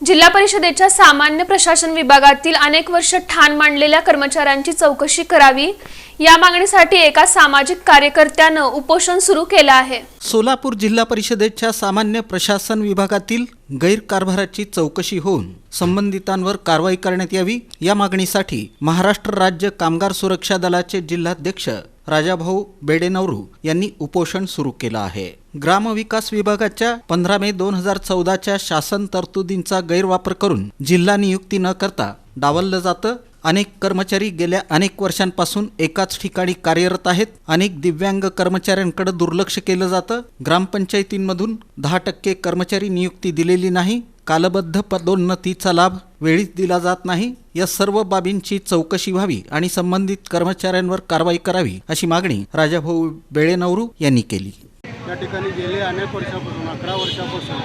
जिल्हा परिषदेच्या सामान्य प्रशासन विभागातील अनेक वर्ष ठाण मांडलेल्या कर्मचाऱ्यांची चौकशी करावी या मागणीसाठी एका सामाजिक कार्यकर्त्याने उपोषण सुरू केले आहे। सोलापूर जिल्हा परिषदेच्या सामान्य प्रशासन विभागातील गैरकारभाराची चौकशी होऊन संबंधितांवर कारवाई करण्यात यावी या मागणीसाठी महाराष्ट्र राज्य कामगार सुरक्षा दलाचे जिल्हाध्यक्ष राजाभाऊ बेडेनवरू यांनी उपोषण सुरू केलं आहे। ग्रामविकास विभागाच्या 15 मे 2014च्या शासन तरतुदींचा गैरवापर करून जिल्हा नियुक्ती न करता डावललं जातं। अनेक कर्मचारी गेल्या अनेक वर्षांपासून एकाच ठिकाणी कार्यरत आहेत। अनेक दिव्यांग कर्मचाऱ्यांकडे दुर्लक्ष केलं जातं। ग्रामपंचायतींमधून 10% कर्मचारी नियुक्ती दिलेली नाही। कालबद्ध पदोन्नतीचा लाभ वेळीच दिला जात नाही। या सर्व बाबींची चौकशी व्हावी आणि संबंधित कर्मचाऱ्यांवर कारवाई करावी अशी मागणी राजाभाऊ बेडेनवरू यांनी केली। या ठिकाणी गेले अनेक वर्षापासून 11 वर्षापासून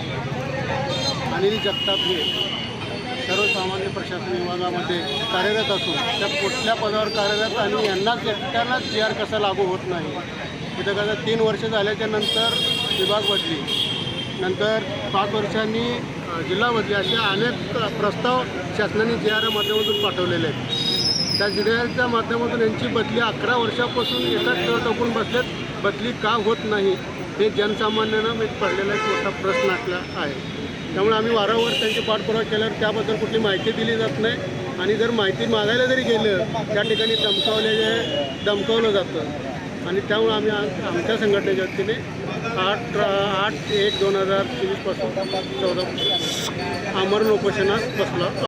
अनिल जगताप हे सर्वसामान्य प्रशासन विभागामध्ये कार्यरत असून त्या कुठल्या पदावर कार्यरत आणि यांनाच एकट्यालाच GR कसा लागू होत नाही। तिथं कसं 3 वर्ष झाल्याच्या नंतर विभाग बदली, नंतर 5 वर्षांनी जिल्हा बदली, असे अनेक प्रस्ताव शासनाने GR माध्यमातून पाठवलेले आहेत। त्या GRच्या माध्यमातून यांची बदली 11 वर्षापासून एकाच टोकून बसलेत। बदली का होत नाही हे जनसामान्यांना पडलेला एक मोठा प्रश्न असला आहे। त्यामुळे आम्ही वारंवार त्यांची पाठपुरावा केल्यावर त्याबद्दल कुठली माहिती दिली जात नाही आणि जर माहिती मागायला जरी गेलं त्या ठिकाणी धमकावलं जातं आणि त्यामुळे आम्ही आमच्या संघटनेच्या वतीने 8/1/2024 पासून 14 आमरण उपोषणास बसलो।